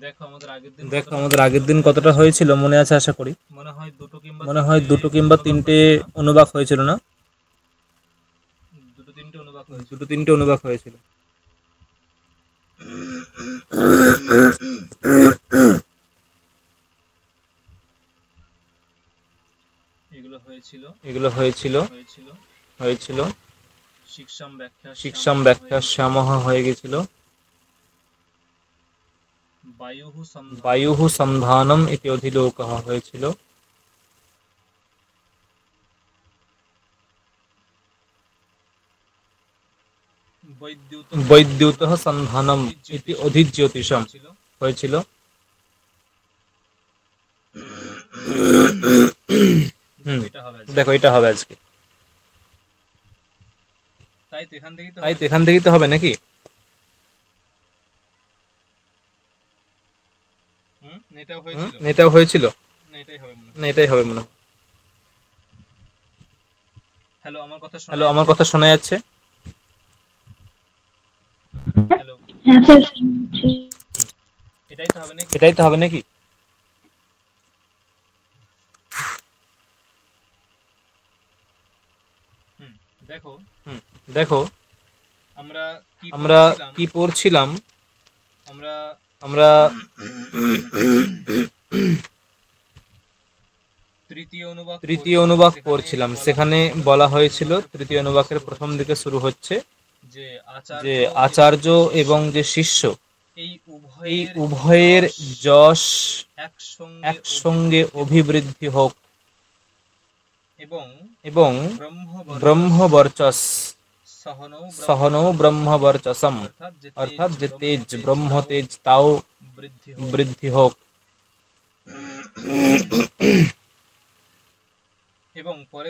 দেখো আমাদের আগের দিন কতটা হয়েছিল মনে আছে আশা করি। মনে হয় দুটো কিংবা তিনটে অনুবাদ হয়েছিল না? দুটো তিনটে অনুবাদ হয়েছিল। এগুলো হয়েছিল শিক্ষাম ব্যাখ্যা শ্যামহ হয়ে গেছিল, বায়ুঃ সন্ধানম ইতি অধিলোকঃ হয়েছিল, বৈদ্যুতঃ সন্ধানম ইতি অধিজ্যোতিষম হয়েছিল। দেখো এটা হবে আজকে, তাই তো এখান থেকেই তো হবে নাকি? এটাও হয়েছিল না, এটাই হবে মনে হয়। হ্যালো, আমার কথা শোনা যাচ্ছে? হ্যাঁ স্যার। এটাই তো হবে নাকি? দেখো আমরা কি পড়ছিলাম, আমরা তৃতীয় অনুবাদ পড়ছিলাম। সেখানে বলা হয়েছিল তৃতীয় অনুবাদের প্রথম দিকে শুরু হচ্ছে যে আচার্য এবং যে শিষ্য এই উভয়ের যশ একসঙ্গে অভিবৃদ্ধি হোক এবং ব্রহ্মবর্চস সহনৌ ব্রহ্মবর্চসম, অর্থাৎ যে তেজ ব্রহ্ম তেজ তাও বৃদ্ধি হোক।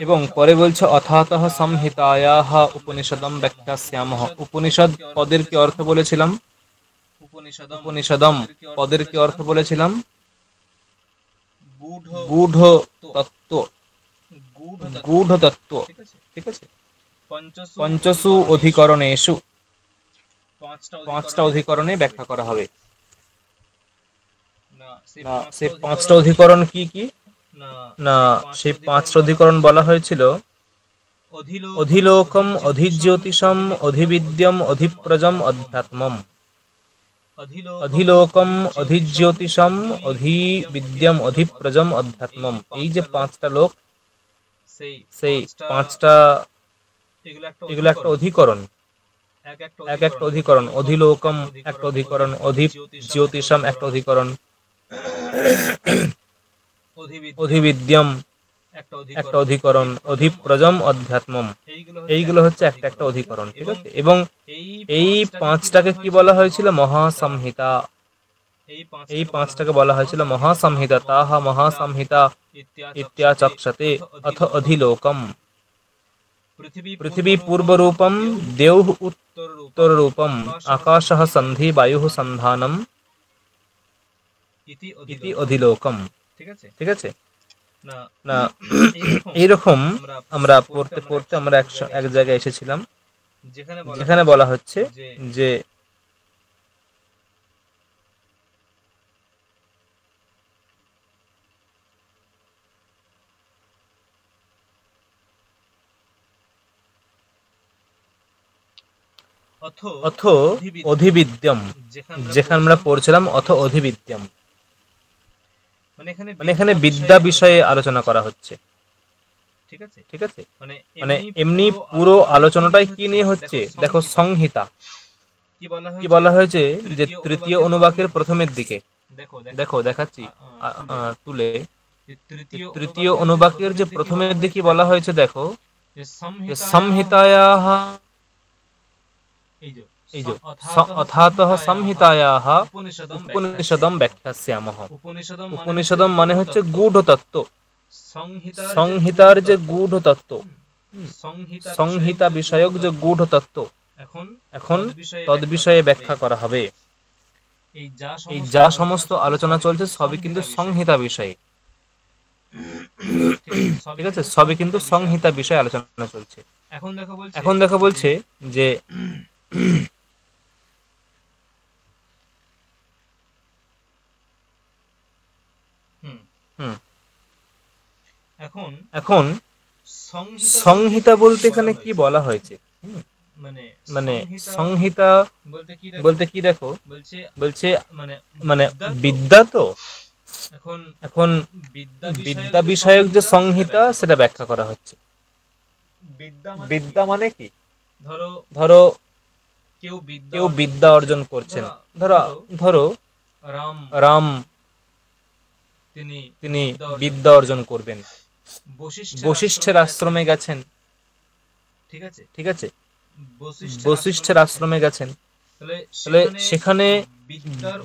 এবং পরে বলছে অথাতঃ সংহিতায়াঃ উপনিষদম ব্যাখ্যাস্যামঃ। উপনিষদ পদের কি অর্থ বলেছিলাম? উপনিষদম পদের কি অর্থ বলেছিলাম? গূঢ় তত্ত্ব, গূঢ় তত্ত্ব, ঠিক আছে। পঞ্চসু অধিকরণেষু, পাঁচটা অধিকরণে ব্যাখ্যা করা হবে। না, সেই পাঁচটা অধিকরণ কি কি? না, সেই পাঁচটা অধিকরণ বলা হয়েছিল অধিলোকম, অধিজ্যোতিষম, অধিবিদ্যম, অধিপ্রজম, অধ্যাত্মম। অধিলোকম, অধিজ্যোতিষম, অধিবিদ্যম, অধিপ্রজম, অধ্যাত্মম। এই যে পাঁচটা লোক, সেই পাঁচটা, এগুলো একটা অধিকরণ, এক একটা অধিকরণ। অধিলোকম একটা অধিকরণ, অধিজ্যোতিষম একটা অধিকরণ, অধিবিদ্যম একটা অধিকরণ, অধিপ্রজম, অধ্যাত্মম, এইগুলো হচ্ছে একটা একটা অধিকরণ, ঠিক আছে। এবং এই পাঁচটাকে কি বলা হয়েছিল? মহাসংহিতা। এই পাঁচটাকে বলা হয়েছিল মহাসংহিতা। তাহা মহাসংহিতা ইত্যাচক্ষতে অথ অধিলোকম। পৃথিবী পূর্বরূপম, দেওঃ উত্তররূপম, আকাশঃ সন্ধি, বায়ুঃ সন্ধানম ইতি অধিলোকম, ঠিক আছে না? এইরকম আমরা পড়তে পড়তে আমরা এক জায়গায় এসেছিলাম যেখানে বলা হচ্ছে যে অথ অধিবিদ্যম, যেখানে আমরা পড়ছিলাম অথ অধিবিদ্যম, মানে এখানে বিদ্যা বিষয়ে আলোচনা করা হচ্ছে, ঠিক আছে। মানে এমনি পুরো আলোচনাটাই কি নিয়ে হচ্ছে? দেখো সংহিতা কি বলা হয়েছে যে তৃতীয় অনুবাকের প্রথমের দিকে, দেখো দেখাচ্ছি তুলে। তৃতীয় অনুবাকের যে প্রথমের দিকে বলা হয়েছে, দেখো যে সংহিতায়াঃ, এই যে অথাতঃ সংহিতায়াঃ উপনিষদম ব্যাখ্যাস্যামঃ। উপনিষদম মানে হচ্ছে গূঢ় তত্ত্ব, সংহিতার যে গূঢ় তত্ত্ব, সংহিতা বিষয়ক যে গূঢ় তত্ত্ব, এখন তদ বিষয়ে ব্যাখ্যা করা হবে। এই যা সমস্ত আলোচনা চলছে সবই কিন্তু সংহিতা বিষয়ে, ঠিক আছে, সবই কিন্তু সংহিতা বিষয়ে আলোচনা চলছে। এখন দেখো বলছে যে এখন সংহিতা বলতে এখানে কি বলা হয়েছে? মানে সংহিতা বলতে কি দেখো, বলছে মানে বিদ্যা তো, এখন বিদ্যা বিষয়ক যে সংহিতা সেটা ব্যাখ্যা করা হচ্ছে। বিদ্যা মানে কি? ধরো কেউ বিদ্যা অর্জন করছেন, ধরো রাম তিনি বিদ্যা অর্জন করবেন, বশিষ্ঠের আশ্রমে গেছেন, ঠিক আছে, বশিষ্ঠের আশ্রমে গেছেন, তাহলে সেখানে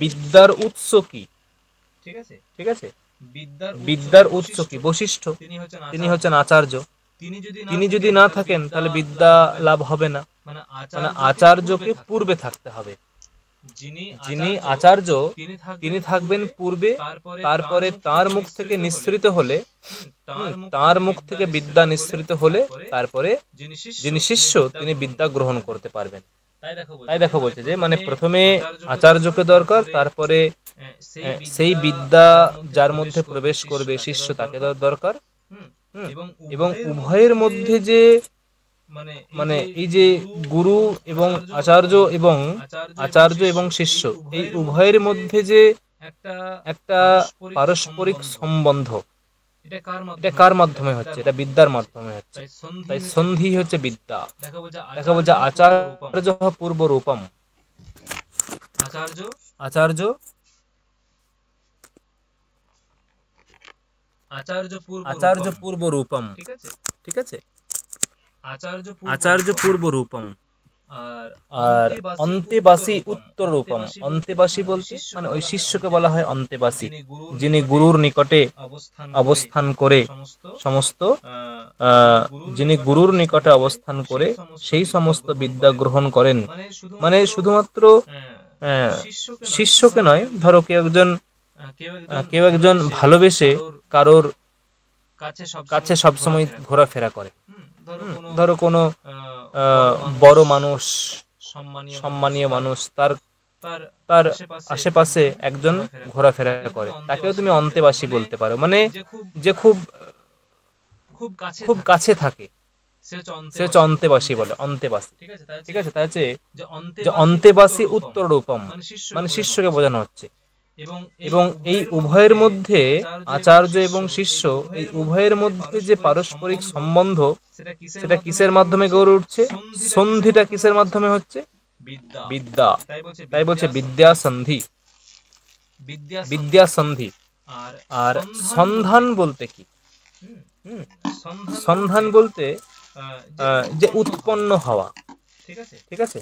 বিদ্যার উৎস কি? ঠিক আছে, বিদ্যার উৎস কি? বশিষ্ঠ, তিনি হচ্ছেন আচার্য। তিনি যদি না থাকেন তাহলে বিদ্যা লাভ হবে না, মানে আচার্যকে পূর্বে থাকতে হবে। যিনি আচার্য তিনি থাকবেন পূর্বে, তারপরে তার মুখ থেকে নিঃসৃত হলে, তার মুখ থেকে বিদ্যা নিঃসৃত হলে তারপরে যিনি শিষ্য তিনি বিদ্যা গ্রহণ করতে পারবেন। তাই দেখো বলছে যে মানে প্রথমে আচার্যকে দরকার, তারপরে সেই বিদ্যা যার মধ্যে প্রবেশ করবে শিষ্য তাকে দরকার। এবং উভয়ের মধ্যে যে মানে এই যে গুরু এবং আচার্য এবং শিষ্য, এই উভয়ের মধ্যে যে একটা পারস্পরিক সম্বন্ধ, এটা কার মাধ্যমে হচ্ছে? এটা বিদ্যার মাধ্যমে হচ্ছে। তাই সন্ধি হচ্ছে বিদ্যা। দেখা বলছে আচার্য পূর্ব রূপম, আচার্য পূর্ব রূপম, ঠিক আছে, আচার্য পূর্ব রূপম। আর অন্তেবাসী উত্তর রূপম। অন্তেবাসী বলতে মানে ওই শিষ্যকে বলা হয় অন্তেবাসী, যিনি গুরুর নিকটে অবস্থান করে সমস্ত যিনি গুরুর নিকটে অবস্থান করে সেই সমস্ত বিদ্যা গ্রহণ করেন। মানে শুধুমাত্র শিষ্যকে নয়, ধরো কেউ একজন ভালোবেসে কারোর কাছে সবসময় ঘোরাফেরা করে, ধরো কোনো বড় মানুষ, সম্মানীয় মানুষ, তার আশেপাশে একজন ঘোরাফেরা করে, তাকেও তুমি অন্তেবাসী বলতে পারো। মানে যে খুব কাছে থাকে সে হচ্ছে অন্তেবাসী বলে, অন্তেবাসী, ঠিক আছে। তাই হচ্ছে যে অন্তেবাসী উত্তর রূপম, মানে শিষ্যকে বোঝানো হচ্ছে। এবং এই উভয়ের মধ্যে আচার্য এবং শিষ্য, এই উভয়ের মধ্যে যে পারস্পরিক সম্বন্ধ সেটা কিসের মাধ্যমে গড়ে উঠছে? সন্ধিটা কিসের মাধ্যমে হচ্ছে? বিদ্যা। তাই বলছে বিদ্যা সন্ধি, বিদ্যা সন্ধি। আর সন্ধান বলতে কি? সন্ধান বলতে যে উৎপন্ন হওয়া, ঠিক আছে,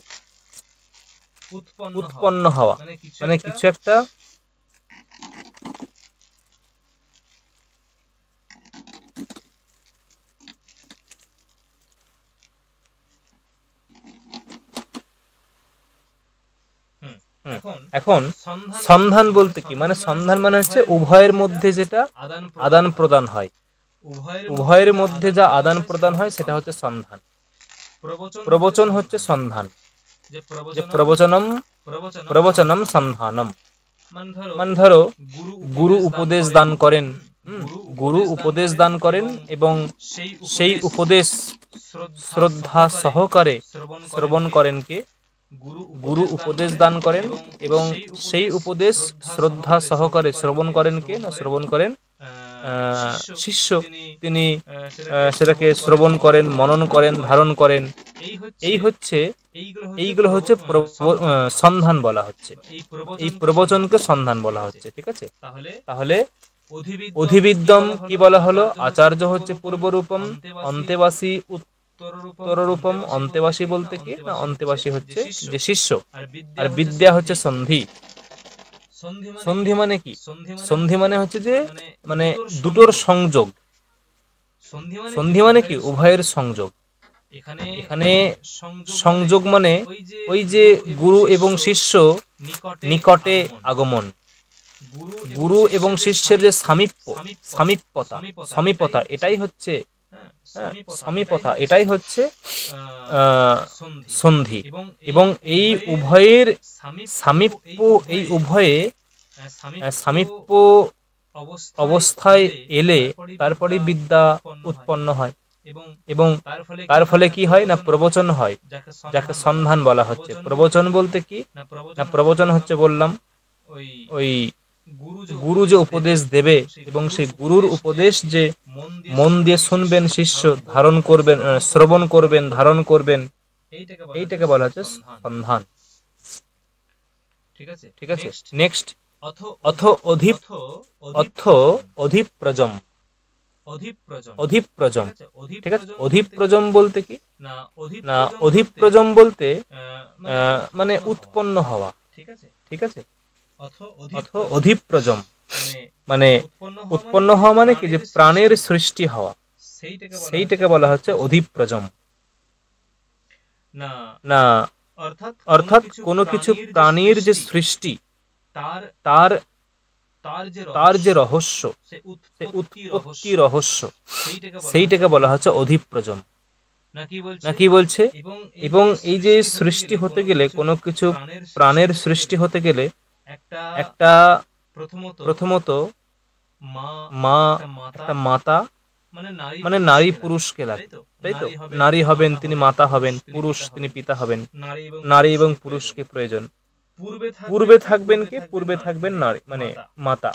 উৎপন্ন হওয়া মানে কিছু একটা এখন সন্ধান বলতে কি? মানে সন্ধান মানে হচ্ছে উভয়ের মধ্যে যেটা আদান প্রদান হয়, উভয়ের মধ্যে যা আদান প্রদান হয় সেটা হচ্ছে সন্ধান। প্রবচন হচ্ছে সন্ধান, যে প্রবচনম সন্ধানম। মানে ধরো গুরু উপদেশ দান করেন, গুরু উপদেশ দান করেন এবং সেই উপদেশ শ্রদ্ধা সহকারে শ্রবণ করেন কে? গুরু উপদেশ দান করেন এবং সেই উপদেশ শ্রদ্ধা সহকারে শ্রবণ করেন কে? না, শ্রবণ করেন শিষ্য। তিনি সেটাকে শ্রবণ করেন, মনন করেন, ধারণ করেন। এইগুলো হচ্ছে সন্ধান বলা হচ্ছে, এই প্রবচনকে সন্ধান বলা হচ্ছে, ঠিক আছে। তাহলে অধিবিদ্যম কি বলা হলো? আচার্য হচ্ছে পূর্বরূপম, অন্তেবাসী উত্তররূপম। অন্তেবাসী বলতে কি? না, অন্তেবাসী হচ্ছে যে শিষ্য, আর বিদ্যা হচ্ছে সন্ধি। সন্ধি মানে কি? সন্ধি মানে হচ্ছে যে মানে দুটোর সংযোগ। সন্ধি মানে কি? উভয়ের সংযোগ। এখানে সংযোগ মানে ওই যে গুরু এবং শিষ্য নিকটে আগমন, গুরু এবং শিষ্যের যে সামীপ্যতা, এটাই হচ্ছে সামীপ্যতা, এটাই হচ্ছে সন্ধি। এবং এই উভয়ের সামীপ্য, এই উভয়ে সামীপ্য অবস্থায় এলে তারপরে বিদ্যা উৎপন্ন হয় এবং তার ফলে কি হয় না প্রবচন হয়, যাকে সন্ধান বলা হচ্ছে। প্রবচন বলতে কি না, প্রবচন হচ্ছে বললাম ওই গুরু যে উপদেশ দেবে এবং সেই গুরুর উপদেশ যে মন দিয়ে শুনবেন শিষ্য, ধারণ করবেন, শ্রবণ করবেন, ধারণ করবেন, এইটাকে বলা হচ্ছে সন্ধান। ঠিক আছে, নেক্সট অথ অধিপ অর্থ অধিপ্রজম। অধিপ্রজম, ঠিক আছে। অধিপ্রজম বলতে কি না, অধিপ্রজম বলতে মানে উৎপন্ন হওয়া। ঠিক আছে, অথ অধিপ্রজম মানে উৎপন্ন হওয়া, মানে কি যে প্রাণের সৃষ্টি হওয়া, সেইটাকে বলা হচ্ছে অধিপ্রজম। না, অর্থাৎ কোনো কিছু প্রাণীর যে সৃষ্টি, তার তার যে রহস্য, সে উৎপত্তি রহস্য, সেইটাকে বলা হচ্ছে অধিপ্রজম। না কি বলছে, এবং এই যে সৃষ্টি হতে গেলে, কোনো কিছু প্রাণের সৃষ্টি হতে গেলে একটা প্রথমত মা, একটা মাতা, মানে নারী পুরুষকে লাগে, তাই তো। নারী হবেন তিনি মাতা হবেন, পুরুষ তিনি পিতা হবেন। নারী এবং পুরুষকে প্রয়োজন। পূর্বে থাকবেন কে, পূর্বে থাকবেন নারী মানে মাতা,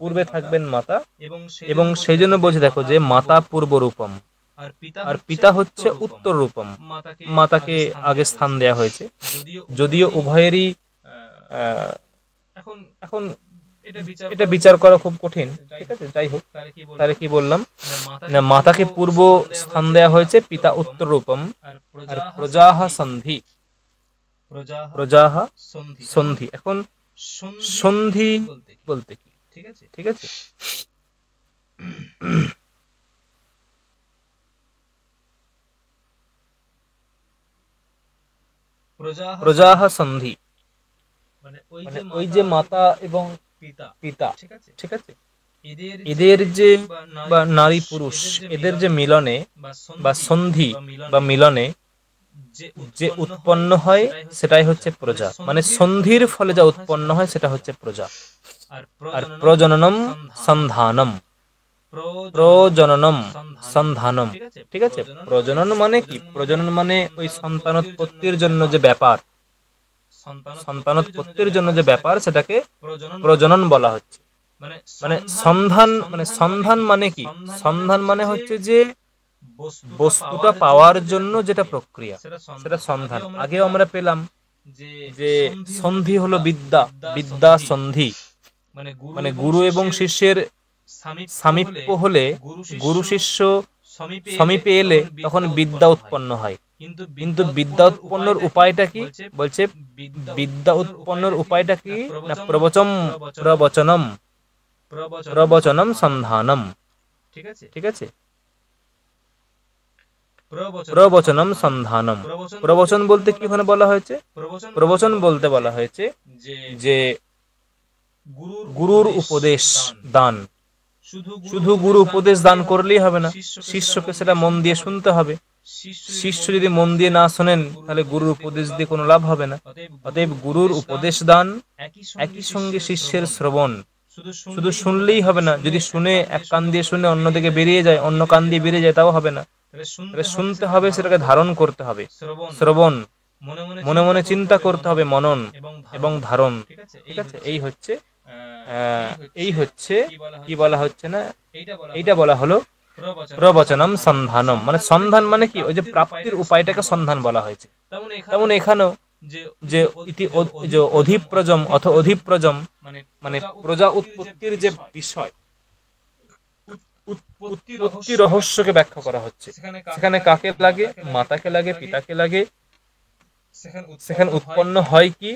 পূর্বে থাকবেন মাতা, এবং সেই জন্য বলছে দেখো যে মাতা পূর্ব রূপম, আর পিতা হচ্ছে উত্তর রূপম। মাতাকে আগে স্থান দেয়া হয়েছে, যদিও উভয়েরই এখন এটা বিচার করা খুব কঠিন। ঠিক আছে, যাই হোক, তাহলে কি বললাম না, মাতাকে পূর্ব স্থান দেয়া হয়েছে, পিতা উত্তর রূপম। আর প্রজাহ সন্ধি, প্রজাহ সন্ধি। এখন সন্ধি বলতে কি, ঠিক আছে। প্রজাহ সন্ধি মানে ওই যে মাতা এবং পিতা, ঠিক আছে, এদের যে বা নারী পুরুষ, এদের যে মিলনে বা সন্ধি বা মিলনে যে উৎপন্ন হয়, সেটাই হচ্ছে প্রজা। মানে সন্ধির ফলে যা উৎপন্ন হয় সেটা হচ্ছে প্রজা। আর প্রজননম সন্ধানম, প্রজননম সন্ধানম, ঠিক আছে। প্রজনন মানে কি, প্রজনন মানে ওই সন্তানোৎপত্তির জন্য যে ব্যাপার, সন্তানোৎপত্তির জন্য যে ব্যাপার, সেটাকে প্রজনন বলা হচ্ছে। মানে সন্ধান, মানে সন্ধান মানে কি, সন্ধান মানে হচ্ছে যে বস্তুটা পাওয়ার জন্য যেটা প্রক্রিয়া, সেটা সন্ধান। আগেও আমরা পেলাম যে সন্ধি হলো বিদ্যা, বিদ্যা সন্ধি, মানে গুরু এবং শিষ্যের সামীপ্য হলে, গুরু শিষ্য সমীপে এলে তখন বিদ্যা উৎপন্ন হয়। কিন্তু বিদ্যা উৎপন্নর উপায়টা কি, বলছে বিদ্যা উৎপন্নর উপায়টা কি না, প্রবচম প্রবচনম, প্রবচনম সন্ধানম, ঠিক আছে। প্রবচনম সন্ধানম, প্রবচন বলতে কি ওখানে বলা হয়েছে, প্রবচন বলতে বলা হয়েছে যে গুরুর উপদেশ দান। শুধু গুরু উপদেশ দান করলেই হবে না, শিষ্যকে সেটা মন দিয়ে শুনতে হবে। শিষ্য যদি মন দিয়ে না শোনেন, তাহলে গুরুর উপদেশ দিয়ে কোনো লাভ হবে না। অতএব গুরুর উপদেশ দান, একই সঙ্গে শিষ্যের শ্রবণ। শুধু শুনলেই হবে না, যদি শুনে এক কান দিয়ে শুনে অন্যদিকে বেরিয়ে যায়, অন্য কান দিয়ে বেরিয়ে যায়, তাও হবে না। তাহলে শুনতে হবে, সেটাকে ধারণ করতে হবে, শ্রবণ, মনে মনে চিন্তা করতে হবে, মনন এবং ধারণ। ঠিক আছে, এই হচ্ছে কি বলা হচ্ছে না, এইটা বলা হলো প্রবচনম সন্ধানম। মানে সন্ধান মানে কি, ওই যে প্রাপ্তির উপায়টাকে সন্ধান বলা হয়েছে। তেমন এখানেও যে যে অধিপ্রজম অথ অধিপ্রজম মানে প্রজা উৎপত্তির যে বিষয়, উৎপত্তি রহস্যকে ব্যাখ্যা করা হচ্ছে। সেখানে কাকে লাগে, মাতাকে লাগে, পিতাকে লাগে। সেখানে উৎপন্ন হয় কি,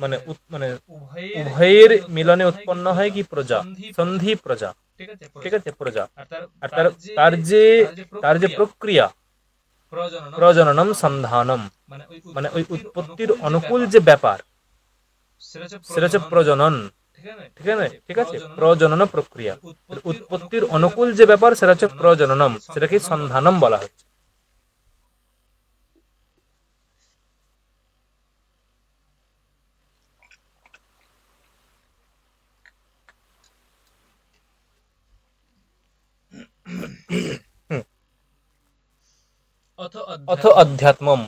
মানে মানে উভয়ের মিলনে উৎপন্ন হয় কি, প্রজা, সন্ধি প্রজা, ঠিক আছে, প্রজা। আর তার যে প্রক্রিয়া, প্রজননম সন্ধানম, মানে ওই উৎপত্তির অনুকূল যে ব্যাপার, সেটা হচ্ছে প্রজনন। ঠিক আছে, প্রজনন প্রক্রিয়া, উৎপত্তির অনুকূল যে ব্যাপার, সেটা হচ্ছে প্রজননম, সেটাকে সন্ধানম বলা হচ্ছে। অথ অধ্যাত্মম।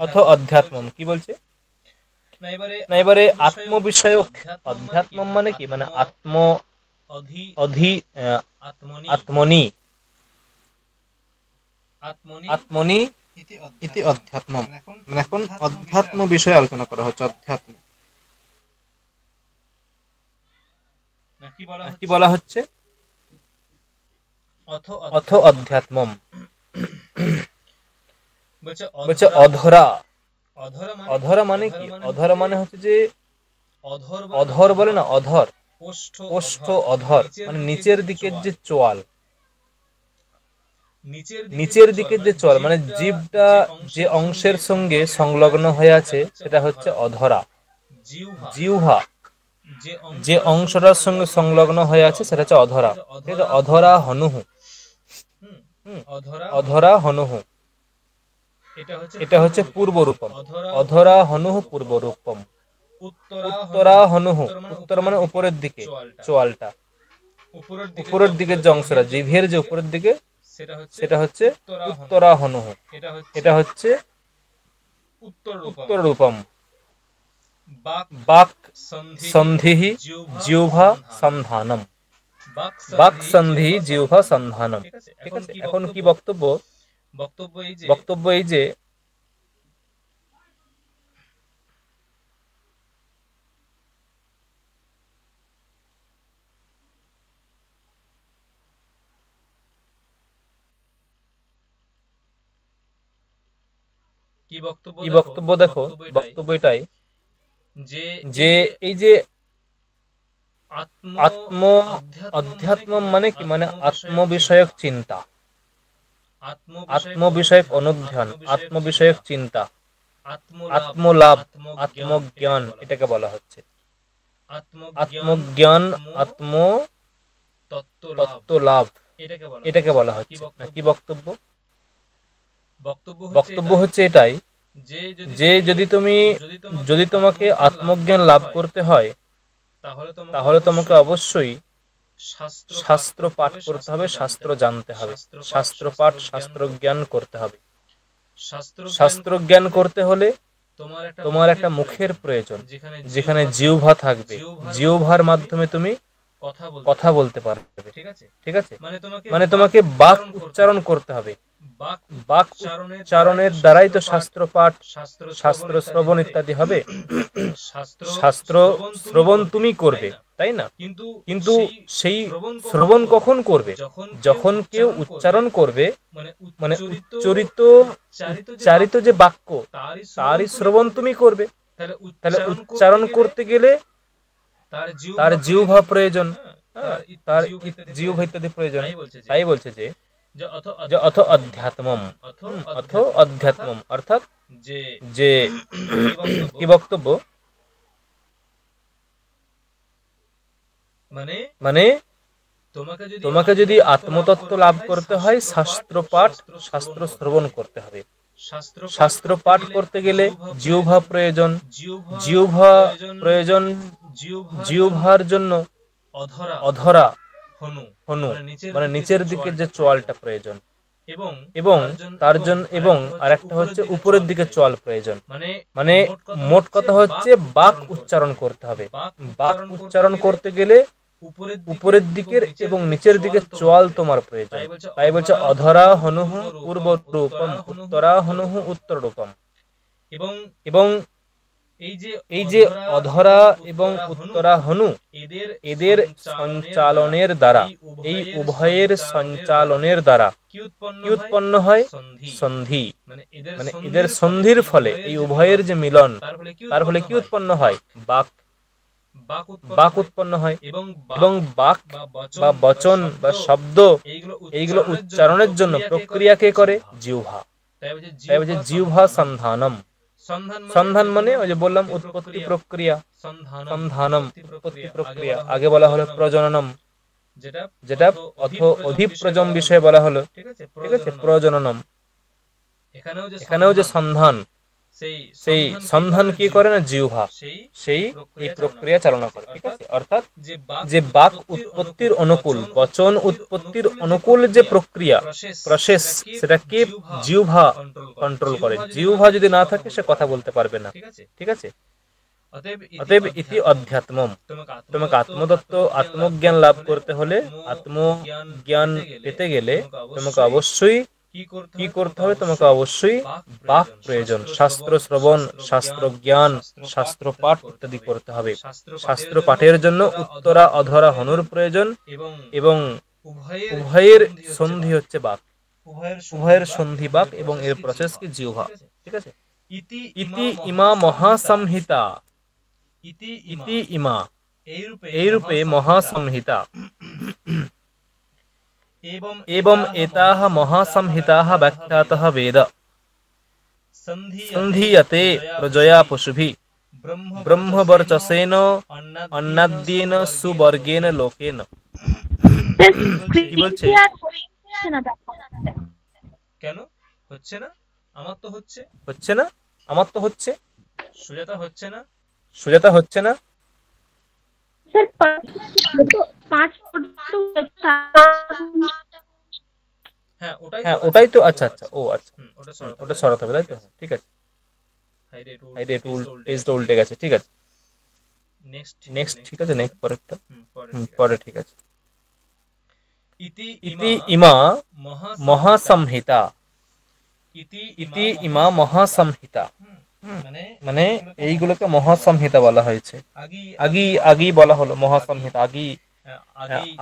অথ অধ্যাত্মম কি বলছে না, এবারে আত্ম বিষয়ক। অধ্যাত্ম মানে কি, মানে আত্ম অধি আত্মনি আত্মনি ইতি অধ্যাত্মম। মানে এখন অধ্যাত্ম বিষয়ে আলোচনা করা হচ্ছে। অধ্যাত্ম কি বলা হচ্ছে? অথ অধ্যাত্মম বলছে অধরা। অধরা মানে কি? অধরা মানে হচ্ছে যে অধর বলে না, অধর, ওষ্ঠ অধর মানে নিচের দিকের যে চোয়াল, নিচের দিকের যে চোয়াল মানে জিভটা যে অংশের সঙ্গে সংলগ্ন হয়ে আছে সেটা হচ্ছে অধরা। জিহ্বা যে অংশটার সঙ্গে সংলগ্ন হয়ে আছে সেটা হচ্ছে অধরা। ঠিক আছে, অধরা হনুহু। অধরা হনুহু এটা হচ্ছে পূর্ব রূপম। অধরা হনুহু পূর্ব রূপম। উত্তরা হনুহু, উত্তর মানে উপরের দিকে চোয়ালটা, উপরের দিকের যে অংশটা জিভের যে উপরের দিকে সেটা হচ্ছে উত্তরা হনুহু। এটা হচ্ছে উত্তর রূপম। বাক সন্ধিহি জিহ্বা সন্ধানম। বাক সন্ধি জিহ্বা সন্ধানম। ঠিক আছে, এখন কি বক্তব্য? বক্তব্য এই যে কি বক্তব্য দেখো, বক্তব্য এটাই যে এই যে আত্ম অধ্যাত্ম মানে কি, মানে আত্ম বিষয়ক চিন্তা, আত্ম বিষয়ক অনুধ্যান, আত্ম বিষয়ক চিন্তা, আত্মলাভ, আত্মজ্ঞান এটাকে বলা হচ্ছে। আত্মজ্ঞান, আত্ম তত্ত্ব লাভ এটাকে বলা হচ্ছে। কি বক্তব্য? বক্তব্য হচ্ছে এটাই যে যদি তোমাকে আত্মজ্ঞান লাভ করতে হয় তাহলে তোমাকে অবশ্যই শাস্ত্র পাঠ করতে হবে, শাস্ত্র জানতে হবে, শাস্ত্র পাঠ, শাস্ত্র জ্ঞান করতে হবে। শাস্ত্র জ্ঞান করতে হলে তোমার একটা মুখের প্রয়োজন, যেখানে জিহ্বা থাকবে। জিহ্বার মাধ্যমে তুমি কথা বলতে পারবে। ঠিক আছে, মানে তোমাকে বাক উচ্চারণ করতে হবে। বাক উচ্চারণের দ্বারাই তো শাস্ত্র পাঠ, শাস্ত্র শ্রবণ ইত্যাদি হবে। শাস্ত্র শ্রবণ তুমি করবে, তাই না? কিন্তু সেই শ্রবণ কখন করবে? যখন কেউ উচ্চারণ করবে, মানে উচ্চারিত যে বাক্য তারই শ্রবণ তুমি করবে। তাহলে উচ্চারণ করতে গেলে তার জিহ্বা প্রয়োজন, তার জিহ্বা ইত্যাদি প্রয়োজন। তাই বলছে যে অথ অধ্যাত্মম, অথ অধ্যাত্মম অর্থাৎ যে কি বক্তব্য, মানে তোমাকে যদি আত্মতত্ত্ব লাভ করতে হয় শাস্ত্র পাঠ, শাস্ত্র শ্রবণ করতে হবে। শাস্ত্র পাঠ করতে গেলে জিহ্বা প্রয়োজন। জিহ্বা প্রয়োজন, জিহ্বার জন্য অধরা হনু মানে নিচের দিকের যে চোয়ালটা প্রয়োজন, এবং তার জন্য এবং আরেকটা হচ্ছে উপরের দিকে চোয়াল প্রয়োজন। মানে মোট কথা হচ্ছে বাক উচ্চারণ করতে হবে। বাক উচ্চারণ করতে গেলে উপরের দিকের এবং নিচের দিকের চোয়াল তোমার প্রয়োজন। তাই বলছে অধরা হনুহু পূর্ব রূপম, উত্তরা হনুহু উত্তর রূপম। এবং এই যে অধরা এবং উত্তরা হনু এদের সঞ্চালনের দ্বারা, এই উভয়ের সঞ্চালনের দ্বারা কি উৎপন্ন হয়? সন্ধি। মানে এদের সন্ধির ফলে এই উভয়ের যে মিলন, তার ফলে কি উৎপন্ন হয়? বাক। বাক উৎপন্ন হয়। এবং বাক বা বচন বা শব্দ এইগুলো উচ্চারণের জন্য প্রক্রিয়া কে করে? জিহ্বা। তাই বলছে জিহ্বা সন্ধানম। সন্ধান মানে ওই যে বললাম উৎপত্তি প্রক্রিয়া, সন্ধানম উৎপত্তি প্রক্রিয়া। আগে বলা হলো প্রজননম, যেটা অধিপ্রজম বিষয়ে বলা হলো। ঠিক আছে, প্রজননম। এখানেও যে সন্ধান, সেই সন্ধান কি করে না জিহ্বা, সেই এই প্রক্রিয়া চালনা করে। ঠিক আছে, অর্থাৎ যে বাক উৎপত্তির অনুকূল, বচন উৎপত্তির অনুকূল যে প্রক্রিয়া, প্রসেস, সেটাকে জিহ্বা কন্ট্রোল করে। জিহ্বা যদি না থাকে সে কথা বলতে পারবে না। ঠিক আছে, অতএব ইতি অধ্যাত্মম, তোমাকে আত্মতত্ত্ব, আত্মজ্ঞান লাভ করতে হলে, আত্মজ্ঞান পেতে গেলে তোমাকে অবশ্যই কি করতে হবে? তোমাকে অবশ্যই বাক প্রয়োজন, শাস্ত্র শ্রবণ, শাস্ত্র জ্ঞান, শাস্ত্র পাঠ ইত্যাদি করতে হবে। শাস্ত্র পাঠের জন্য উত্তরা অধরা হনুর প্রয়োজন, এবং উভয়ের সন্ধি হচ্ছে বাক, উভয়ের সন্ধি বাক, এবং এর প্রসেস কি জিহ্বা। ঠিক আছে, ইতি ইমা মহাসংহিতা, ইতি ইমা এইরূপে মহাসংহিতা, एवं एताः महासंहिताः व्याख्यातः वेद सन्धीयते प्रजया पशुभिः ब्रह्मवर्चसेन अन्नाद्येन सुवर्गेन लोकेन। কি বলছে? কেন হচ্ছে না? আমার তো হচ্ছে। হচ্ছে না? আমার তো হচ্ছে। সুজাতা হচ্ছে না? সুজাতা হচ্ছে না? হ্যাঁ ওটাই তো। আচ্ছা আচ্ছা, ও আচ্ছা, ওটা সরাতে হবে, তাই তো? ঠিক আছে, পেজটা উল্টে গেছে। ঠিক আছে, নেক্সট। ঠিক আছে, নেক্সট পরেরটা পরে। ঠিক আছে, ইতি ইমা মহাসংহিতা, ইতি ইমা মহাসংহিতা, মানে এইগুলোকে মহাসংহিতা বলা হয়েছে। আগেই বলা হলো মহাসংহিতা,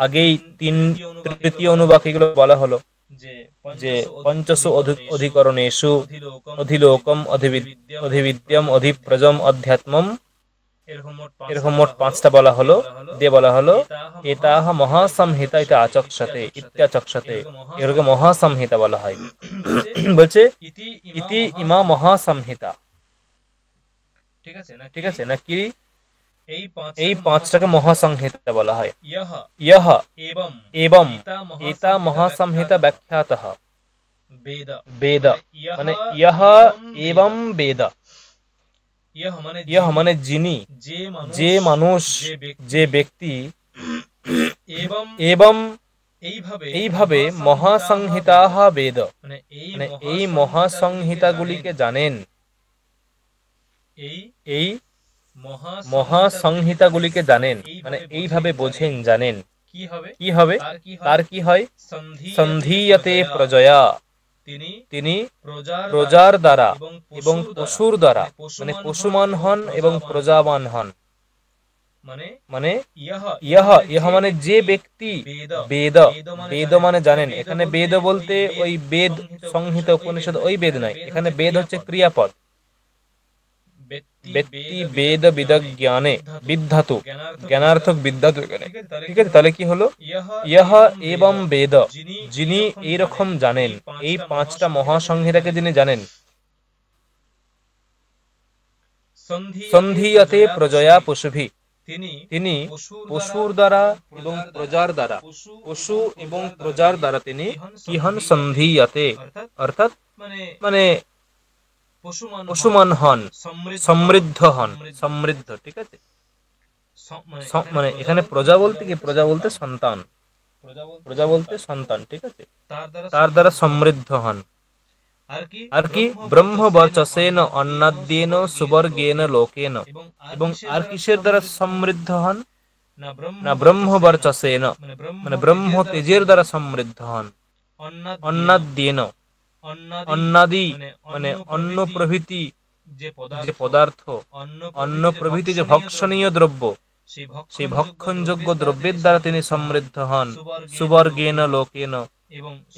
আগেই তৃতীয় অনুবাক এগুলো বলা হলো যে পঞ্চসু অধিকরণেষু অধিলোকম অধিবিদ্যম অধিপ্রজম অধ্যাত্মম, এরকম মোট 5টা বলা হলো। দিয়ে বলা হলো এতাহ মহাসংহিতা ইতি আচক্ষতে ইত্যাচক্ষতে, এগুলোকে মহাসংহিতা বলা হয়। বলছে ইতি ইমা মহাসংহিতা। ঠিক আছে না কি? এই 5টাকে মহাসংহিতা বলা হয়। ইয়হ এবং এতা মহাসংহিতা ব্যাখ্যাতঃ বেদ, মানে ইয়হ এবং বেদ, ইয়হ মানে যিনি, যে মানুষ, যে ব্যক্তি, এবং এইভাবে মহাসংহিতাঃ বেদ, মানে এই মহাসংহিতাগুলিকে জানেন, এই মহাসংহিতাগুলিকে জানেন, মানে এইভাবে বোঝেন, জানেন। কি হবে? তার কি হয়? সন্ধীয়তে প্রজয়া, তিনি প্রজার দ্বারা এবং পশুর দ্বারা, মানে পশুমান হন এবং প্রজাবান হন। মানে ইহ মানে যে ব্যক্তি, বেদ, বেদ মানে জানেন। এখানে বেদ বলতে ওই বেদ সংহিতা উপনিষদ ওই বেদ নয়, এখানে বেদ হচ্ছে ক্রিয়াপদ। ব্যক্তি বেদ বিদজ্ঞানে বিদ্ধাতু, জ্ঞানার্থক বিদ্ধাতু এখানে। ঠিক আছে, তাহলে কি হলো? ইহ এবং বেদ, যিনি এইরকম জানেন, এই 5টা মহাসংহিতাকে যিনি জানেন। সন্ধীয়তে প্রজয়া পশুভি, তিনি পশুর দ্বারা এবং প্রজার দ্বারা, পশু এবং প্রজার দ্বারা তিনি কি হন? সন্ধীয়তে, অর্থাৎ মানে পশুমান হন, সমৃদ্ধ হন, সমৃদ্ধ। ঠিক আছে, মানে এখানে প্রজা বলতে কি? প্রজা বলতে সন্তান, প্রজা বলতে সন্তান। ঠিক আছে, তার দ্বারা সমৃদ্ধ হন। আর কি? ব্রহ্মবর্চসেন অন্নাদ্যেন সুবর্গেন লোকেন, এবং আর কিসের দ্বারা সমৃদ্ধ হন? না ব্রহ্মবর্চসেন, মানে ব্রহ্ম তেজের দ্বারা সমৃদ্ধ হন। অন্নাদ্যেন, অন্নাদি মানে অন্ন প্রভৃতি যে পদার্থ, অন্ন প্রভৃতি যে ভক্ষণীয় দ্রব্য, সেই ভক্ষণযোগ্য দ্রব্যের দ্বারা তিনি সমৃদ্ধ হন। সুবর্গেন লোকেন,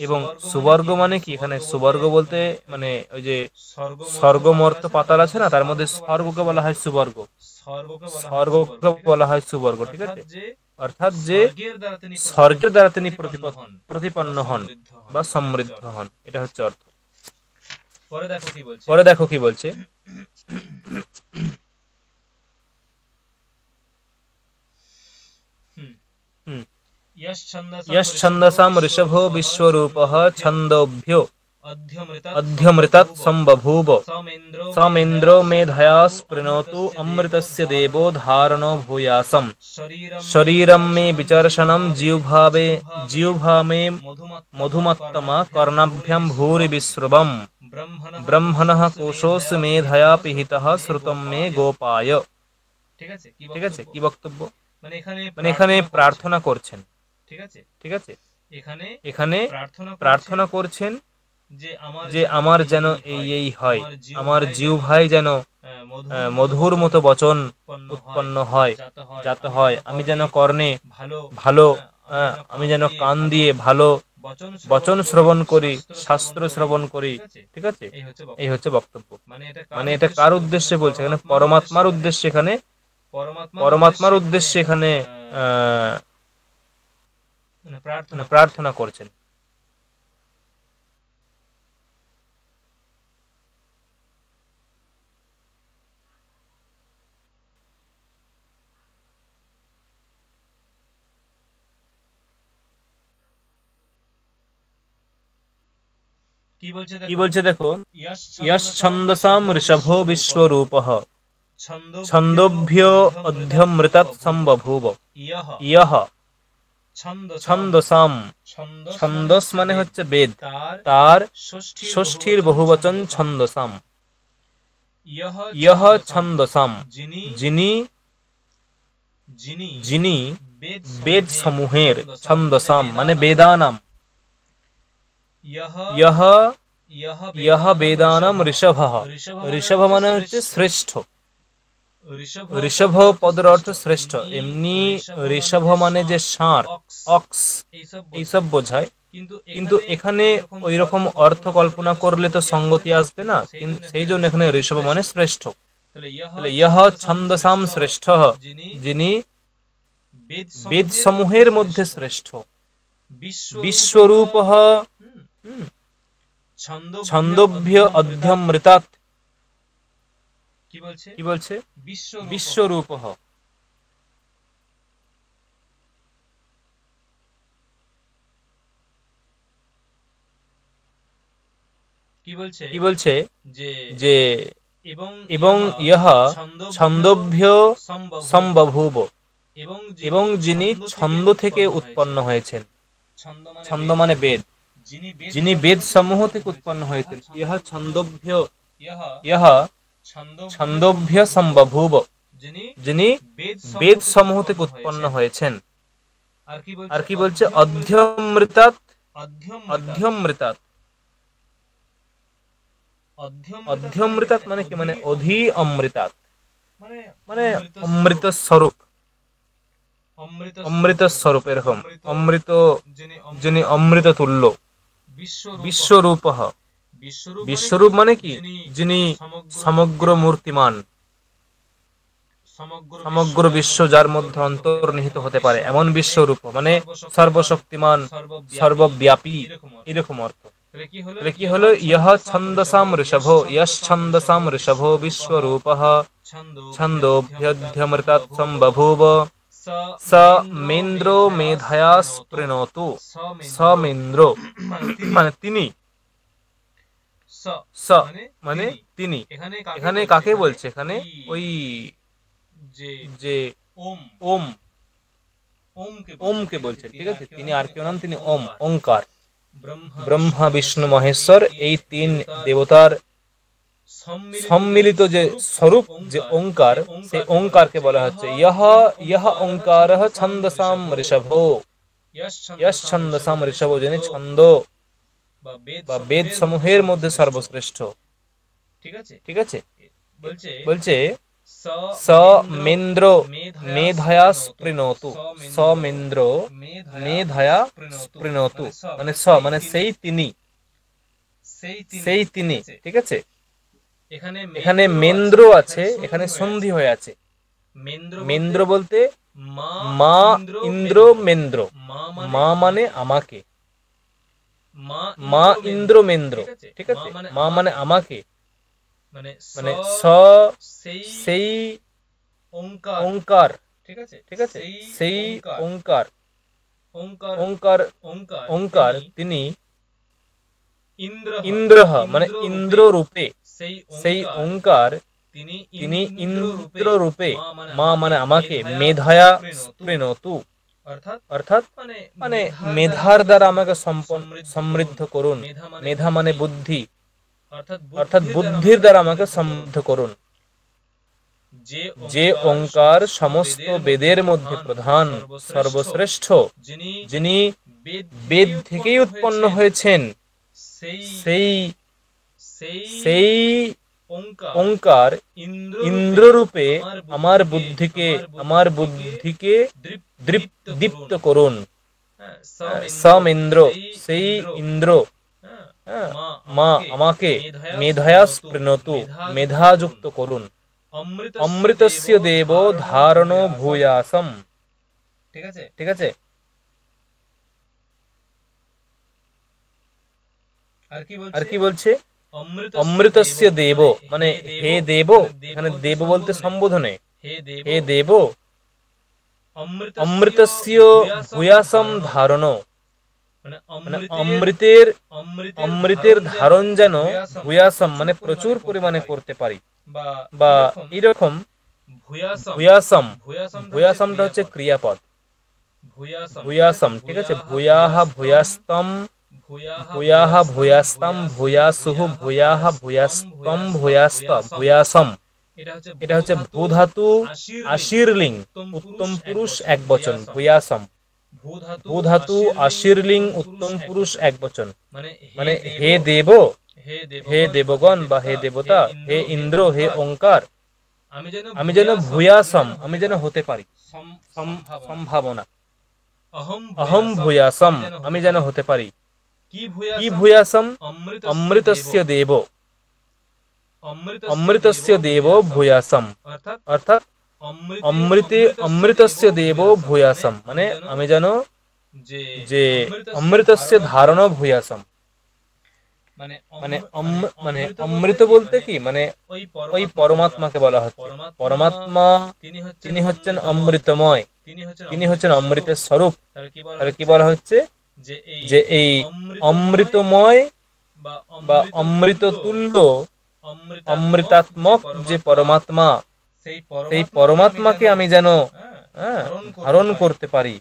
এবং সুবর্গ মানে কি? এখানে সুবর্গ বলতে মানে ওই যে স্বর্গমর্ত পাতাল আছে না, তার মধ্যে স্বর্গকে বলা হয় সুবর্গ, স্বর্গকে বলা হয় সুবর্গ। ঠিক আছে, অর্থাৎ যে স্বর্গের দ্বারা তিনি প্রতিপন্ন হন বা সমৃদ্ধ হন, এটা হচ্ছে অর্থ। পরে দেখো কি বলছে। यश्छन्दसां ऋषभो विश्वरूपः छन्दोभ्यो अध्यमृतात् सम्बभूव समेन्द्रो मेधया स्पृणोतु अमृतस्य देवो धारणो भूयासम् शरीरं मे विचर्षणं जिह्वा मे मधुमत्तमा कर्णाभ्यां भूरि विश्रुवम् ब्रह्मणः कोशोऽसि मेधया पिहितः श्रुतं मे गोपाय। ঠিক আছে, কি বক্তব্য? মানে এখানে প্রার্থনা করছেন, ঠিক আছে, এখানে প্রার্থনা করছেন যে আমার যেন এই হয়, আমার জিহ্বায় যেন মধুর মতো বচন উৎপন্ন হয়, যাতে হয় আমি যেন কর্ণে ভালো, আমি যেন কান দিয়ে ভালো বচন শ্রবণ করি, শাস্ত্র শ্রবণ করি। ঠিক আছে, এই হচ্ছে বক্তব্য। মানে এটা কার উদ্দেশ্যে বলছে? এখানে পরমাত্মার উদ্দেশ্যে, এখানে পরমাত্মার উদ্দেশ্যে এখানে প্রার্থনা করছেন। কি বলছে দেখো, ইয়শ্ ছন্দসাম ঋষভো বিশ্বরূপঃ ছন্দোভ্যো অধ্যমৃতাৎ সম্বভূব ইয়হ ছন্দসাম। ছন্দস মানে হচ্ছে বেদ, তার ষষ্ঠীর বহুবচন ছন্দসাম। ইয়হ ছন্দসাম, যিনি বেদ সমূহের, ছন্দসাম মানে বেদানাম, ইয়হ বেদানাম ঋষভঃ, ঋষভ মানে হচ্ছে শ্রেষ্ঠ, ঋষভ পদের অর্থ শ্রেষ্ঠ। এমনি ঋষভ মানে যে ষাঁড়, অক্স, এইসব বোঝায়, কিন্তু এখানে ওই রকম অর্থ কল্পনা করলে তো সঙ্গতি আসবে না, সেই জন্য এখানে ঋষভ মানে শ্রেষ্ঠ। তাহলে ইয়হ ছন্দসাম শ্রেষ্ঠ, যিনি বেদ সমূহের মধ্যে শ্রেষ্ঠ। বিশ্বরূপঃ ছন্দোভ্য অধ্যমৃতাৎ, কি বলছে? বিশ্বরূপঃ। কি বলছে? যে এবং ইহ ছন্দোভ্য সম্বভূব, এবং যিনি ছন্দ থেকে উৎপন্ন হয়েছেন। ছন্দ মানে বেদ, যিনি বেদ সমূহ থেকে উৎপন্ন হয়েছেন। ইহ ছন্দোভ্য, ইহ ছন্দোভ্য সম্বভূব, যিনি বেদ সমূহ থেকে উৎপন্ন হয়েছেন। আর কি বলছে? অধ্যমৃতাৎ, অধ্যমৃতাৎ, অধ্যমৃতাৎ মানে কি? মানে অধি অমৃতাৎ, মানে অমৃত স্বরূপ, অমৃত স্বরূপ, এরকম অমৃত, যিনি অমৃত তুল্য। বিশ্বরূপঃ, বিশ্বরূপ মানে কি? যিনি সমগ্র মূর্তিমান, সমগ্র বিশ্ব যার মধ্যে অন্তর্নিহিত হতে পারে, এমন বিশ্বরূপ মানে সর্বশক্তিমান, সর্বব্যাপী, এরকম অর্থ। তাহলে কি হলো? ইহ ছন্দসাম ঋষভ, ইয়শ্ ছন্দসাম ঋষভ বিশ্বরূপঃ ছন্দোভ্যধ্যমৃতাৎ সম্বভূব সমেন্দ্রো মেধয়া স্পৃণোতু। সমেন্দ্র মানে তিনি, স মানে তিনি। এখানে কাকে বলছে? এখানে ওই যে ওম, ওমকে বলছে। ঠিক আছে, তিনি আর কেউ নন, তিনি ওম, ওঙ্কার। ব্রহ্মা বিষ্ণু মহেশ্বর, এই তিন দেবতার সম্মিলিত যে স্বরূপ, যে ওঙ্কার, সেই ওঙ্কারকে বলা হচ্ছে ইহ ওঙ্কারঃ ছন্দসাম ঋষভ। ইয়শ্ ছন্দসাম ঋষভ, যিনি ছন্দ বা বেদ সমূহের মধ্যে সর্বশ্রেষ্ঠ। ঠিক আছে, বলছে সমেন্দ্র মেধয়া স্পৃণোতু। সমেন্দ্র মেধয়া স্পৃণোতু মানে স মানে সেই তিনি, সেই তিনি। ঠিক আছে, এখানে মেন্দ্র আছে, এখানে সন্ধি হয়ে আছে। মেন্দ্র বলতে মা ইন্দ্র মেন্দ্র, মা মানে আমাকে, মা ইন্দ্র মেন্দ্র। ঠিক আছে, মা মানে আমাকে, মানে স সেই ওঙ্কার। ঠিক আছে, সেই ওঙ্কার, ওঙ্কার, ওঙ্কার তিনি ইন্দ্রহ মানে ইন্দ্র রূপে, সেই ওঙ্কার তিনি ইন্দ্র রূপে, মা মানে আমাকে, মেধায়া স্পৃণোতু অর্থাৎ মানে মেধার দ্বারা আমাকে সমৃদ্ধ করুন। মেধা মানে বুদ্ধি, অর্থাৎ বুদ্ধির দ্বারা আমাকে সমৃদ্ধ করুন। যে ওঙ্কার সমস্ত বেদের মধ্যে প্রধান, সর্বশ্রেষ্ঠ, যিনি বেদ থেকেই উৎপন্ন হয়েছেন, সেই সেই ওঙ্কার ইন্দ্ররূপে আমার বুদ্ধিকে দীপ্ত করুন। সম ইন্দ্র, সেই ইন্দ্র, মা আমাকে মেধায়া স্পৃণোতু মেধাযুক্ত করুন। অমৃতস্য দেব ধারণ ভূয়াসম। ঠিক আছে। আর কি বলছে? অমৃতস্য দেব মানে হে দেব, এখানে দেব বলতে সম্বোধনে, হে দেব অমৃতস্য ভূয়াসম ধারণ, মানে অমৃতের ধারণ যেন ভূয়াসম মানে প্রচুর পরিমাণে করতে পারি, বা এরকম ভূয়াসম, ভূয়াসমটা হচ্ছে ক্রিয়াপদ, ভূয়াসম। ঠিক আছে। ভূয়াহ ভূয়াস্তম, ভূয়াহ ভূয়াস্তম, ভূয়াসুঃ ভূয়াহ ভূয়াস্তম, ভূয়াস্ত ভূয়াসম। এটা হচ্ছে ভূধাতু আশীর্লিং উত্তম পুরুষ একবচন, ভূয়াসম। ভূধাতু আশীর্লিং উত্তম পুরুষ একবচন, মানে হে দেব, হে দেবগণ বা হে দেবতা, হে ইন্দ্র, হে ওঙ্কার, আমি যেন ভূয়াসম, আমি যেন হতে পারি, সম্ভাবনা। অহম ভূয়াসম, আমি যেন হতে পারি। কি ভূয়াসম? অমৃতস্য দেব, অমৃতস্য দেব ভূয়াসম, অর্থাৎ অমৃতস্য দেব ভূয়াসম, মানে আমি যেন যে অমৃতস্য ধারণ ভূয়াসম, মানে অমৃত বলতে কি, মানে ওই পরমাত্মাকে বলা হচ্ছে। পরমাত্মা তিনি হচ্ছেন অমৃতময়, তিনি হচ্ছেন অমৃতের স্বরূপ। তাহলে কি বলা হচ্ছে? যে এই অমৃতময় বা অমৃত তুল্য, অমৃতাত্মক যে পরমাত্মা, সেই পরমাত্মাকে আমি যেন ধারণ করতে পারি,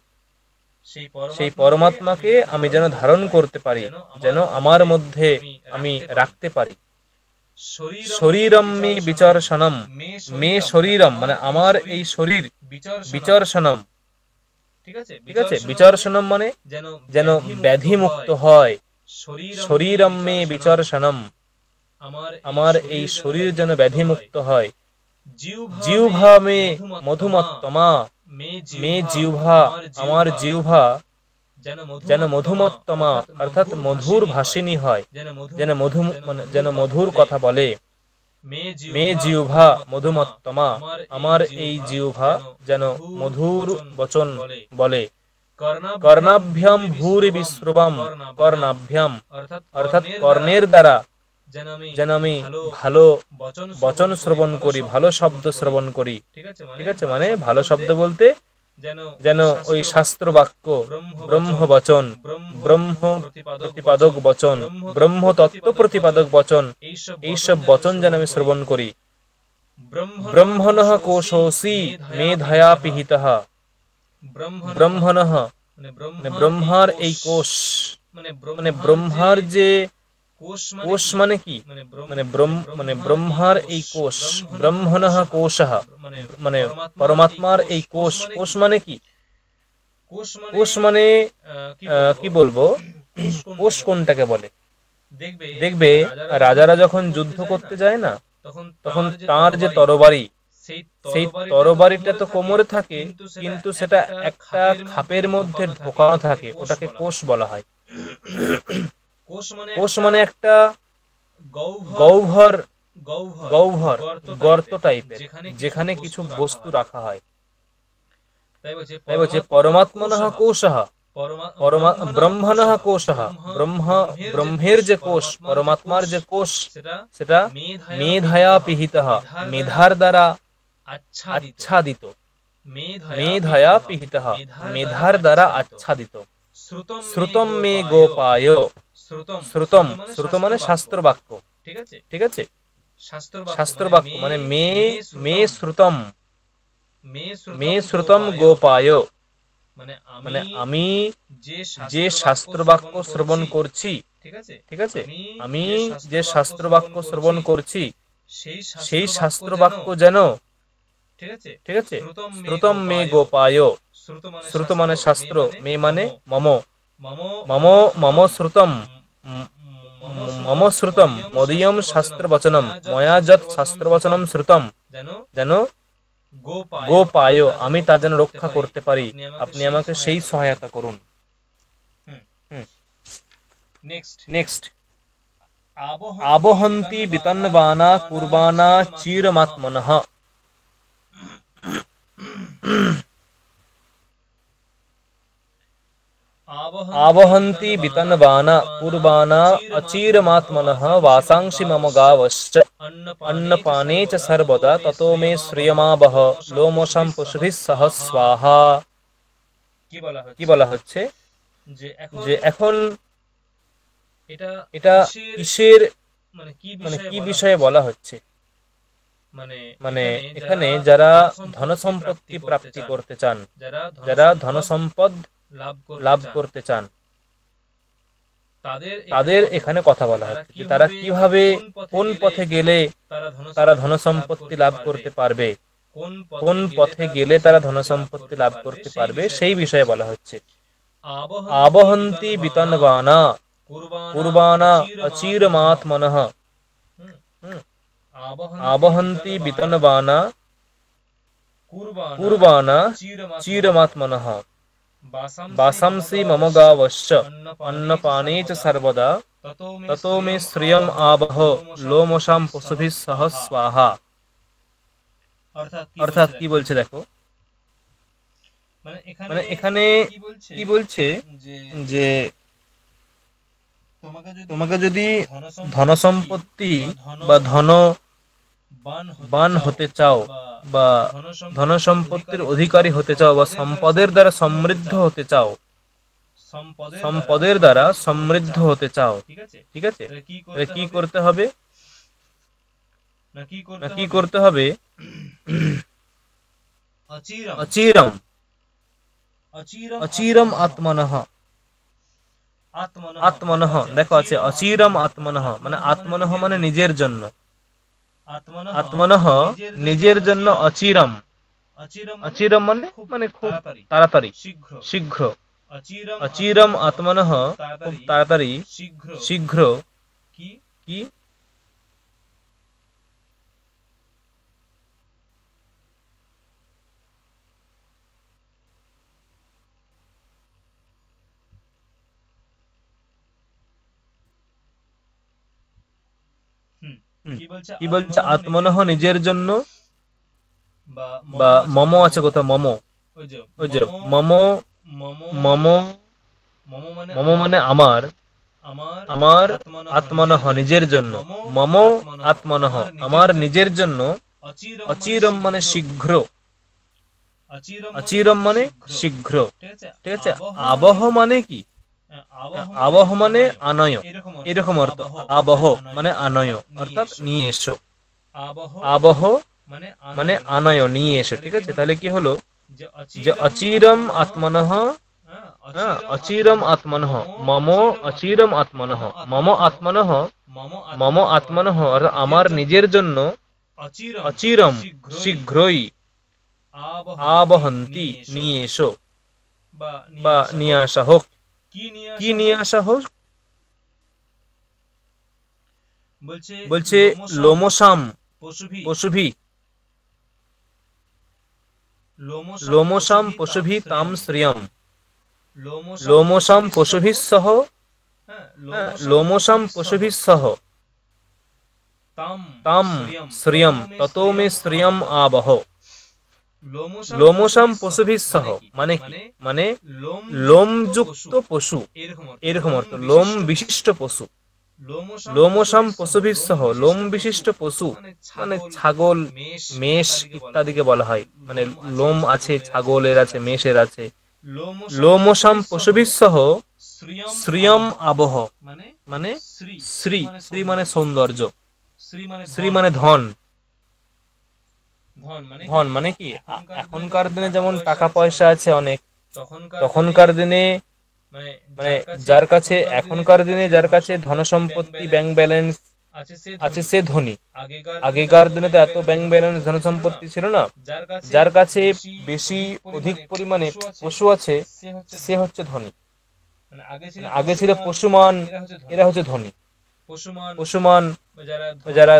সেই পরমাত্মাকে আমি যেন ধারণ করতে পারি, যেন আমার মধ্যে আমি রাখতে পারি। শরীরম মে বিচর্ষণম, মে শরীরম মানে আমার এই শরীর, বিচর্ষণম। ঠিক আছে। বিচর্ষণম মানে যেন ব্যাধি মুক্ত হয়। শরীরম মে বিচর্ষণম, আমার এই শরীর যেন ব্যাধি মুক্ত হয়। জিহ্বা মে মধুমত্তমা, মে জিহ্বা আমার জিহ্বা যেন মধুমত্তমা অর্থাৎ মধুর ভাষিনী হয়, যেন মধুর কথা বলে। মে জিহ্বা মধুমত্তমা, আমার এই জিহ্বা যেন মধুর বচন বলে। কর্ণাভ্যাম ভূরি বিশ্রুবম, কর্ণাভ্যাম অর্থাৎ কর্ণের দ্বারা যেন আমি ভালো বচন শ্রবণ করি, ভালো শব্দ শ্রবণ করি। ঠিক আছে। মানে ভালো শব্দ বলতে যেন ওই শাস্ত্র বাক্য, ব্রহ্ম বচন, ব্রহ্ম প্রতিপাদক বচন, ব্রহ্ম তত্ত্ব প্রতিপাদক বচন, এইসব বচন যেন আমি শ্রবণ করি। ব্রহ্মণঃ কোশোসি মেধায়া পিহিতঃ, ব্রহ্মণঃ মানে ব্রহ্মার এই কোষ, মানে ব্রহ্মার যে কোষ মানে কি, মানে ব্রহ্মার এই কোষ, ব্রহ্মণঃ কোশঃ মানে পরমাত্মার এই কোষ। কোষ মানে কি? কোষ মানে কি বলবো, কোষ কোনটাকে বলে? দেখবে রাজারা যখন যুদ্ধ করতে যায় না, তখন তার যে তরবারি, সেই তরবারিটা তো কোমরে থাকে, কিন্তু সেটা একটা খাপের মধ্যে ঢোকানো থাকে, ওটাকে কোষ বলা হয়। কোষ মানে একটা গহ্বর, গর্ত টাইপের, যেখানে কিছু বস্তু রাখা হয়। তাই বলছে পরমাত্মনঃ কোশঃ, ব্রহ্মণঃ কোশঃ, ব্রহ্মের যে কোষ, পরমাত্মার যে কোষ, সেটা মেধায়া পিহিতঃ মেধার দ্বারা আচ্ছাদিত, মেধায়া পিহিতঃ মেধার দ্বারা আচ্ছাদিত। শ্রুতম মে গোপায়, শ্রুতম, শ্রুত মানে শাস্ত্র বাক্য, ঠিক আছে, শাস্ত্র বাক্য মানে মে মে শ্রুতম, মে শ্রুতম গোপায়, মানে আমি যে শাস্ত্র বাক্য শ্রবণ করছি, ঠিক আছে, আমি যে শাস্ত্র বাক্য শ্রবণ করছি সেই শাস্ত্র বাক্য যেন, ঠিক আছে, শ্রুতম মে গোপায়, শ্রুত মানে শাস্ত্র, মে মানে মম, মম মম শ্রুতম, মম শ্রুতম মদীয়ম শাস্ত্রবচনম, ময়া যৎ শাস্ত্রবচনম শ্রুতম, যেন গোপায়, আমি তা যেন রক্ষা করতে পারি, আপনি আমাকে সেই সহায়তা করুন। নেক্সট, আবহন্তি বিতন্বানা কুর্বাণা চিরমাত্মনঃ, আবহন্তি বিতন্বানা কুর্বাণা অচিরমাত্মনঃ, বাসাংসি মম গাবশ্চ অন্নপানে চ সর্বদা ততো মে শ্রিয়মাবহ, লোমশাম পশুভিঃ সহ স্বাহা। কি বলা হচ্ছে যে এখন এটা কিসের, মানে কি বিষয়ে বলা হচ্ছে, মানে এখানে যারা ধন সম্পত্তি প্রাপ্তি করতে চান, যারা ধন সম্পদ লাভ করতে চান, তাদের এখানে কথা বলা হচ্ছে যে তারা কিভাবে, কোন পথে গেলে তারা ধন সম্পত্তি লাভ করতে পারবে, কোন পথে গেলে তারা ধন সম্পত্তি লাভ করতে পারবে, সেই বিষয়ে বলা হচ্ছে। আবহন্তি বিতন্বানা কুর্বাণা অচিরমাত্মনঃ, আবহন্তি বিতন্বানা কুর্বাণা চিরমাত্মনঃ, বাসাংসি মম গাবশ্চ অন্নপানে চ সর্বদা ততো মে শ্রিয়ম আবহ, লোমশাম পশুভিঃ সহ স্বাহা। অর্থাৎ কি বলছে দেখো, মানে এখানে কি বলছে যে তোমাকে যদি ধন সম্পত্তি বা ধনবান হতে চাও, বা ধন সম্পত্তির অধিকারী হতে চাও, বা সম্পদের দ্বারা সমৃদ্ধ হতে চাও, সম্পদের দ্বারা সমৃদ্ধ হতে চাও, ঠিক আছে, কি করতে হবে, কি করতে হবে, অচিরম অচিরম আত্মনঃ, আত্মনঃ দেখো আছে অচিরম আত্মনঃ, মানে আত্মনঃ মানে নিজের জন্য, আত্মনঃ নিজের জন্য, অচিরম, অচিরম মানে মানে খুব তাড়াতাড়ি, শীঘ্র, অচিরম আত্মনঃ খুব তাড়াতাড়ি, শীঘ্র, কি কি বলছে, আত্মনঃ নিজের জন্য, বা মম আছে কোথাও, মম, ওই যে মম, মম, মম মানে আমার, আমার আত্মনঃ নিজের জন্য, মম আত্মনঃ আমার নিজের জন্য, অচিরম মানে শীঘ্র, অচিরম মানে শীঘ্র, ঠিক আছে, আবহ মানে কি, আবহ মানে আনয়, এরকম অর্থ, আবহ মানে আনয়, অর্থাৎ নিয়ে এসো, আবহ মানে আনয়, নিয়ে এসো, ঠিক আছে, তাহলে কি হলো যে অচিরম আত্মনঃ, অচিরম আত্মনঃ, মম অচিরম আত্মনঃ, মম আত্মনঃ, মম আত্মনঃ অর্থাৎ আমার নিজের জন্য, অচিরম শীঘ্রই, আবহন্তি নিয়ে এসো, বা নিয়ে আসা হোক, কি নিয়ে আসা হোক, বলছে লোমশাম পশুভি, লোমশাম পশুভি তাম শ্রিয়ম, লোমশাম পশুভিঃ সহ, লোমশাম পশুভিঃ সহ তাম শ্রিয়ম ততো মে শ্রিয়ম আবহ, লোমশাম পশুভিঃ সহ মানে কি, মানে লোমযুক্ত পশু, এরকম অর্থ, লোম বিশিষ্ট পশু, লোমশাম পশুভিঃ সহ লোম বিশিষ্ট পশু, মানে ছাগল, মেষ ইত্যাদিকে বলা হয়, মানে লোম আছে, ছাগলের আছে, মেষের আছে, লোমশাম পশুভিঃ সহ শ্রিয়ম আবহ মানে শ্রী, শ্রী মানে সৌন্দর্য, শ্রী মানে ধন। ধন মানে কি, এখনকার দিনে যেমন টাকা পয়সা আছে অনেক, তখনকার দিনে মানে যার কাছে, এখনকার দিনে যার কাছে ধন সম্পত্তি, ব্যাংক ব্যালেন্স আছে সে ধনী। আগেকার দিনে তো এত ব্যাংক ব্যালেন্স, ধন সম্পত্তি ছিল না। যার কাছে বেশি অধিক পরিমাণে পশু আছে সে হচ্ছে ধনী। আগে ছিল পশুমান, এরা হচ্ছে ধনী। পশুমান যারা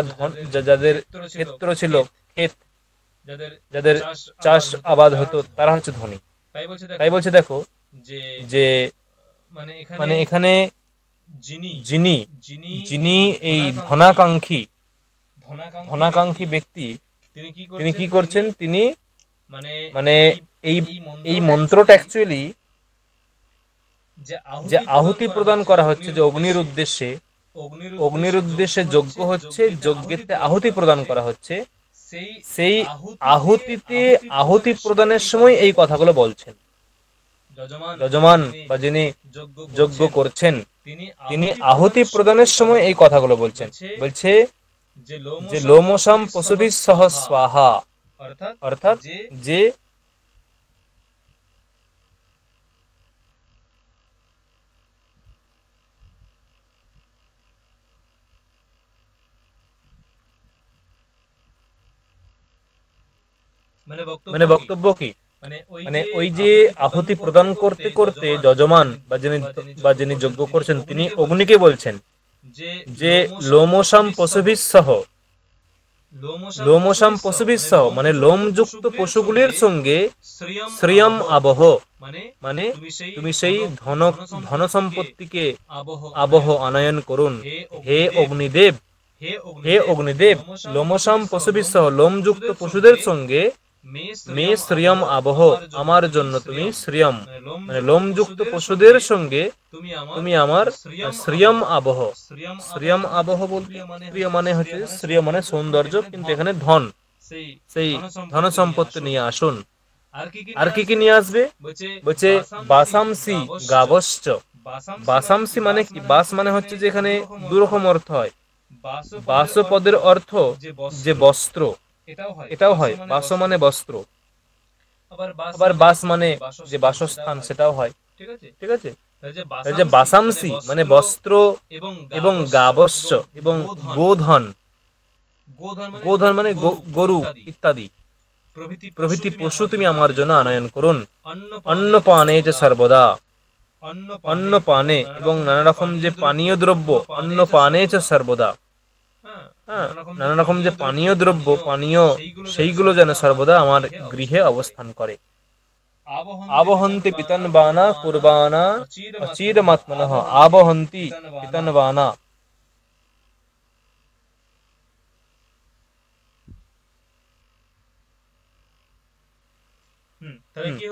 যাদের ক্ষেত্র ছিল, ক্ষেত, যাদের চাষ আবাদ হতো, তারা হচ্ছে ধনী। তাই বলছে দেখো যে মানে এখানে যিনি যিনি এই ধনাকাঙ্ক্ষী ধনাকাঙ্ক্ষী ব্যক্তি, তিনি কি করছেন, তিনি মানে এই এই মন্ত্রটা অ্যাকচুয়ালি যে আহুতি প্রদান করা হচ্ছে, যে অগ্নির উদ্দেশ্যে, অগ্নির উদ্দেশ্যে যজ্ঞ হচ্ছে, যজ্ঞেতে আহুতি প্রদান করা হচ্ছে, সেই আহুতিতে আহুতি প্রদানের সময় এই কথাগুলো বলছেন। যজমান বা যিনি যজ্ঞ করছেন, তিনি আহুতি প্রদানের সময় এই কথাগুলো বলছেন। বলছে যে লোমসাম পশুভি সহ স্বাহা, অর্থাৎ যে মানে বক্তব্য কি, মানে ওই যে আহুতি প্রদান করতে করতে যজমান বা যিনি যজ্ঞ করছেন, তিনি অগ্নিকে বলছেন যে লোমসাম পশুভি সহ, লোমসাম পশুভি সহ মানে লোমযুক্ত পশুগুলির সঙ্গে শ্রিয়ম আবহ, মানে তুমি সেই ধন সম্পত্তিকে আবহ আনয়ন করুন। হে অগ্নিদেব, হে অগ্নিদেব, লোমসাম পশুভি সহ লোমযুক্ত পশুদের সঙ্গে মে শ্রিয়ম আবহ, আমার জন্য তুমি শ্রিয়ম মানে লোমযুক্ত পশুদের সঙ্গে তুমি আমার শ্রিয়ম আবহ। শ্রিয়ম আবহ বলতে শ্রিয় মানে হচ্ছে, শ্রিয় মানে সৌন্দর্য, কিন্তু এখানে ধন, সেই ধন সম্পত্তি নিয়ে আসুন। আর কি কি নিয়ে আসবে, বলছে বাসামসি গাবশ্চ। বাসামসি মানে কি, বাস মানে হচ্ছে যে এখানে দুরকম অর্থ হয়। বাস পদের অর্থ যে বস্ত্র, এটাও হয়, বাস মানে বস্ত্র। আবার বাস মানে যে বাসস্থান, সেটাও হয়। ঠিক আছে, যে বাসামসি মানে বস্ত্র, এবং গাবস্য এবং গোধন, গোধন মানে গরু ইত্যাদি প্রভৃতি পশু তুমি আমার জন্য আনয়ন করুন। অন্নপানে যে সর্বদা, অন্নপানে এবং নানা রকম যে পানীয় দ্রব্য, অন্নপানে যে সর্বদা, হ্যাঁ, নানা রকম যে পানীয় দ্রব্য, পানীয়, সেইগুলো যেন সর্বদা আমার গৃহে অবস্থান করে। আবহন্তি পিতনবানা কুরবানা অচিরমাত্মনঃ, আবহন্তি পিতনবানা।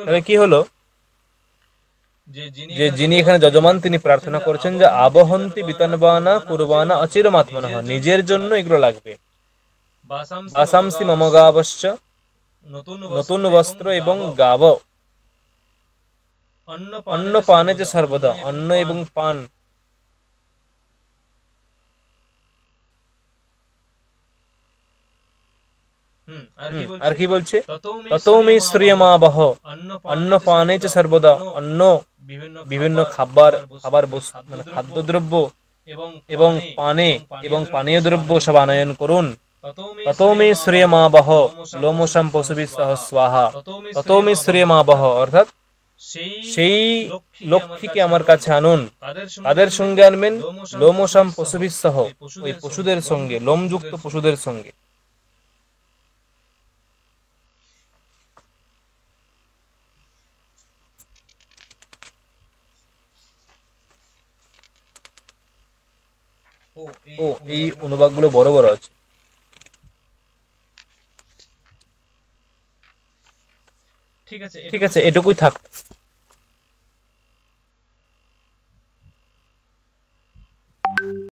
তবে কি হলো, যে যিনি এখানে যজমান, তিনি প্রার্থনা করছেন যে আবহন্তি বিতনবানা কুরবানা অচিরমাত্মনঃ, নিজের জন্য এগুলো লাগবে। বাসামসি মম গাবশ্চ, নতুন বস্ত্র এবং গাব। অন্ন পানে যে সর্বদা, অন্ন এবং পান, আর কি বলছে, ততো মে শ্রিয়মাবহ, অন্ন পানে যে সর্বদা, অন্ন বিভিন্ন খাবার, মানে খাদ্যদ্রব্য এবং পানে এবং পানীয় দ্রব্য সব আনয়ন করুন। ততো মে শ্রিয়মাবহ লোমসাম পশুভি সহ স্বাহা, ততো মে শ্রিয়মাবহ, অর্থাৎ সেই লক্ষ্মীকে আমার কাছে আনুন। তাদের সঙ্গে আনবেন লোমসাম পশুভি সহ, ওই পশুদের সঙ্গে, লোমযুক্ত পশুদের সঙ্গে। ও এই অনুবাদগুলো বড় বড় আছে। ঠিক আছে, এটুকুই থাক।